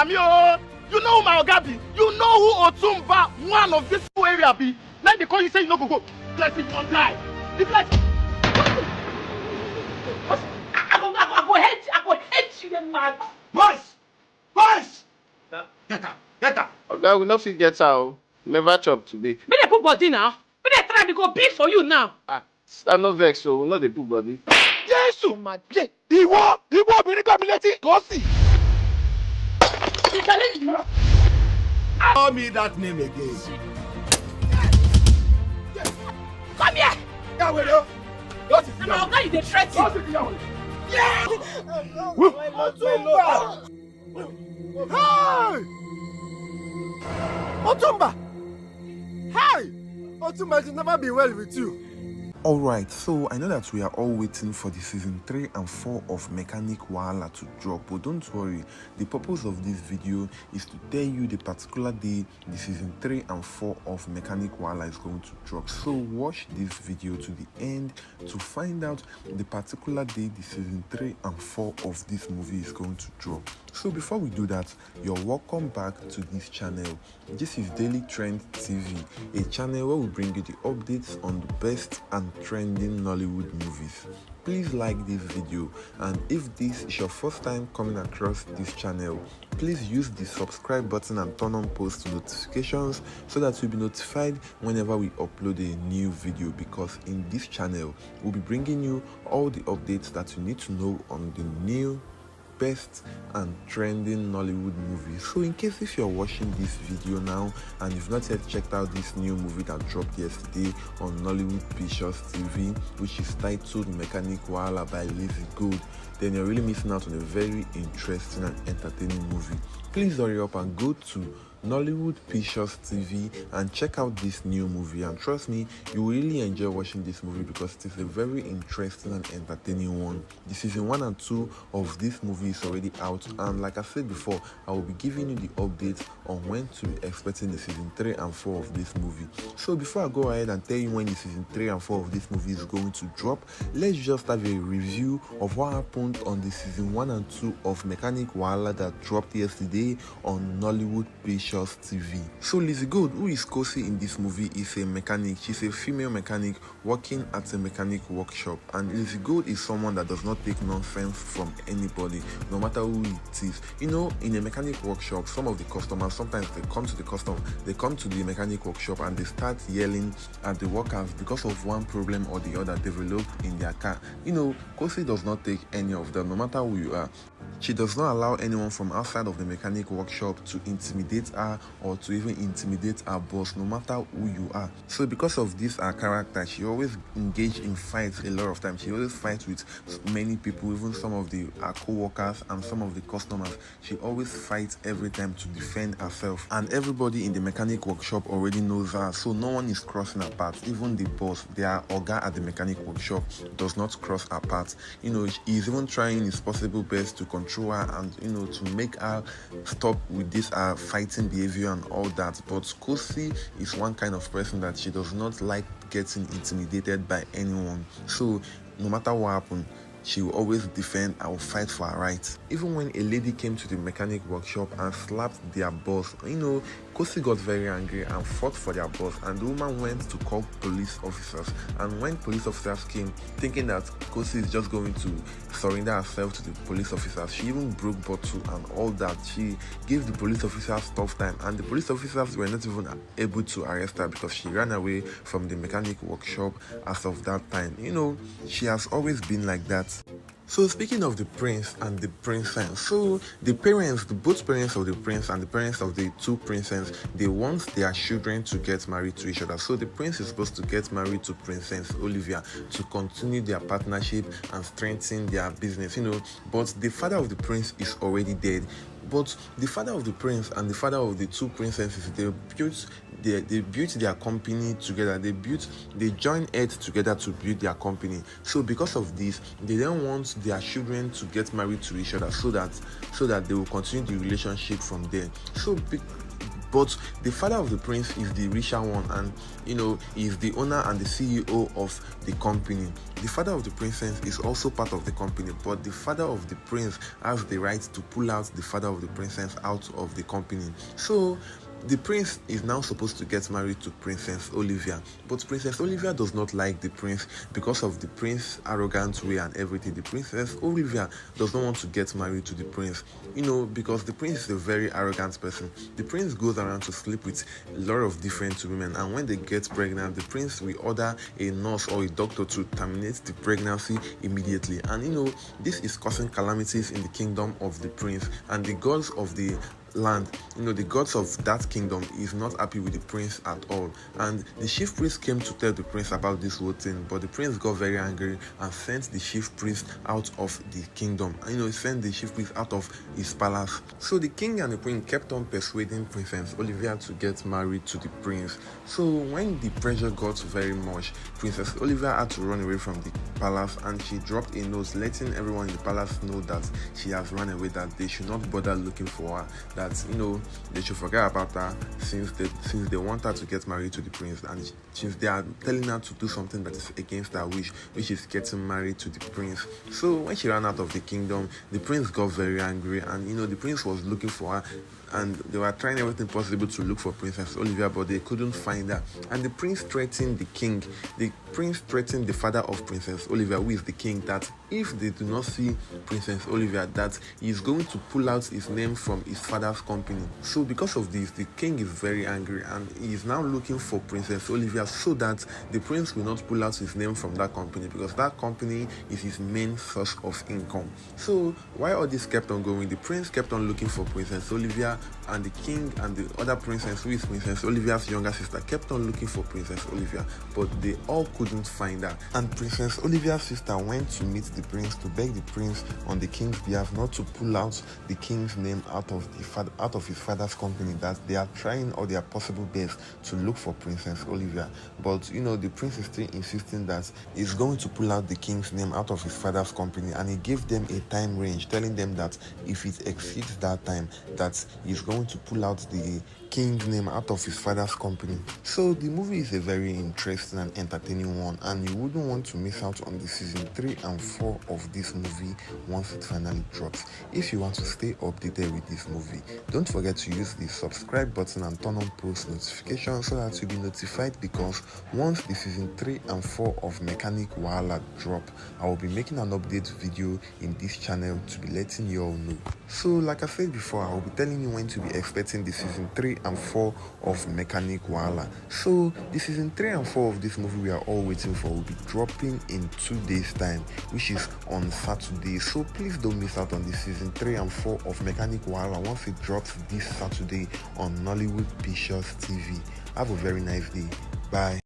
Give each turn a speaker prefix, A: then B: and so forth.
A: gbà mí o. You know who my oga be? You know who Otumba, one of this whole area be? Let me call you say you no go. Let's see one guy. This like I go hate you, then man. Boys! Get up.
B: Oga, we no fit get out. Never chop today.
C: May they put body now? May they try to go big for you now?
B: I'm not vexed, so we no dey put body.
A: Yes, my dear. The war be coming go see.
D: Call me that name again.
C: Come here!
A: Yeah, wait, yo. What is
C: Now, now you dey threaten.
A: Yeah!
D: Otumba!
A: Hey!
D: Otumba! Hey! Otumba, it will never be well with you.
E: Alright, so I know that we are all waiting for the season 3 and 4 of Mechanic Wahala to drop, but don't worry, the purpose of this video is to tell you the particular day the season 3 and 4 of Mechanic Wahala is going to drop. So watch this video to the end to find out the particular day the season 3 and 4 of this movie is going to drop. So before we do that, you're welcome back to this channel. This is Daily Trend TV, a channel where we bring you the updates on the best and trending Nollywood movies. Please like this video, and if this is your first time coming across this channel, please use the subscribe button and turn on post notifications so that you'll be notified whenever we upload a new video, because in this channel we'll be bringing you all the updates that you need to know on the new best and trending Nollywood movies. So in case if you're watching this video now and you've not yet checked out this new movie that dropped yesterday on Nollywood Pictures TV, which is titled Mechanic Wahala by Lizzy, then you're really missing out on a very interesting and entertaining movie. Please hurry up and go to Nollywood Pictures TV and check out this new movie, and trust me, you will really enjoy watching this movie because it is a very interesting and entertaining one. The season 1 and 2 of this movie is already out, and like I said before, I will be giving you the updates on when to be expecting the season 3 and 4 of this movie. So before I go ahead and tell you when the season 3 and 4 of this movie is going to drop, let's just have a review of what happened on the season 1 and 2 of Mechanic Wahala that dropped yesterday on Nollywood Pictures TV. So Lizzy, who is Kosi in this movie, is a mechanic. She's a female mechanic working at a mechanic workshop, and Lizzy is someone that does not take nonsense from anybody, no matter who it is. You know, in a mechanic workshop, some of the customers, sometimes they come to the mechanic workshop and they start yelling at the workers because of one problem or the other developed in their car. You know, Kosi does not take any of them, no matter who you are. She does not allow anyone from outside of the mechanic workshop to intimidate her or to even intimidate her boss, no matter who you are. So because of this, her character, she always engage in fights a lot of times. She always fights with many people, even some of her co-workers and some of the customers. She always fights every time to defend herself, and everybody in the mechanic workshop already knows her, so no one is crossing her path. Even the boss, their oga at the mechanic workshop, does not cross her path. You know, he's even trying his possible best to control her and, you know, to make her stop with this fighting behavior and all that. But Kosi is one kind of person that she does not like getting intimidated by anyone. So no matter what happens, she will always defend and will fight for her rights. Even when a lady came to the mechanic workshop and slapped their boss, you know, Kosi got very angry and fought for their boss, and the woman went to call police officers. And when police officers came, thinking that Kosi is just going to surrender herself to the police officers, she even broke bottle and all that. She gave the police officers tough time, and the police officers were not even able to arrest her because she ran away from the mechanic workshop as of that time. You know, she has always been like that. So speaking of the prince and the princess, so the both parents of the prince and the parents of the two princes, they want their children to get married to each other. So the prince is supposed to get married to Princess Olivia to continue their partnership and strengthen their business, you know, but the father of the prince is already dead. But the father of the prince and the father of the two princesses, they built their company together. They joined heads together to build their company. So because of this, they don't want their children to get married to each other so that they will continue the relationship from there. So But the father of the prince is the richer one, and is the owner and the CEO of the company. The father of the princess is also part of the company, but the father of the prince has the right to pull out the father of the princess out of the company. So the prince is now supposed to get married to Princess Olivia, but Princess Olivia does not like the prince because of the prince's arrogant way and everything. The Princess Olivia does not want to get married to the prince, because the prince is a very arrogant person. The prince goes around to sleep with a lot of different women, and when they get pregnant, the prince will order a nurse or a doctor to terminate the pregnancy immediately. And this is causing calamities in the kingdom of the prince, and the gods of the land, the gods of that kingdom is not happy with the prince at all. And the chief priest came to tell the prince about this whole thing, but the prince got very angry and sent the chief priest out of the kingdom. And he sent the chief priest out of his palace. So the king and the queen kept on persuading Princess Olivia to get married to the prince. So when the pressure got very much, Princess Olivia had to run away from the palace, and she dropped a note letting everyone in the palace know that she has run away, that they should not bother looking for her, that they should forget about her since they want her to get married to the prince, and since they are telling her to do something that is against her wish, which is getting married to the prince. So when she ran out of the kingdom, the prince got very angry, and the prince was looking for her, and they were trying everything possible to look for Princess Olivia, but they couldn't find her. And the prince threatened the king. The prince threatened the father of Princess Olivia, who is the king, that if they do not see Princess Olivia, that he is going to pull out his name from his father's company. So because of this, the king is very angry, and he is now looking for Princess Olivia so that the prince will not pull out his name from that company, because that company is his main source of income. So while all this kept on going, the prince kept on looking for Princess Olivia, and the king and the other princess, who is Princess Olivia's younger sister, kept on looking for Princess Olivia, but they all couldn't find her. And Princess Olivia's sister went to meet the prince to beg the prince on the king's behalf not to pull out the king's name out of his father's company, that they are trying all their possible best to look for Princess Olivia. But the prince is still insisting that he's going to pull out the king's name out of his father's company, and he gave them a time range, telling them that if it exceeds that time, that he's going to pull out the king's name out of his father's company. So the movie is a very interesting and entertaining one, and you wouldn't want to miss out on the season 3 and 4 of this movie once it finally drops. If you want to stay updated with this movie, don't forget to use the subscribe button and turn on post notifications so that you'll be notified, because once the season 3 and 4 of Mechanic Wahala drop, I will be making an update video in this channel to be letting you all know. So like I said before, I will be telling you when to be expecting the season 3 and 4 of Mechanic Wahala. So the season 3 and 4 of this movie we are all waiting for will be dropping in 2 days time, which is on Saturday. So please don't miss out on the season 3 and 4 of Mechanic Wahala once it drops this Saturday on Nollywood Pictures TV. Have a very nice day. Bye.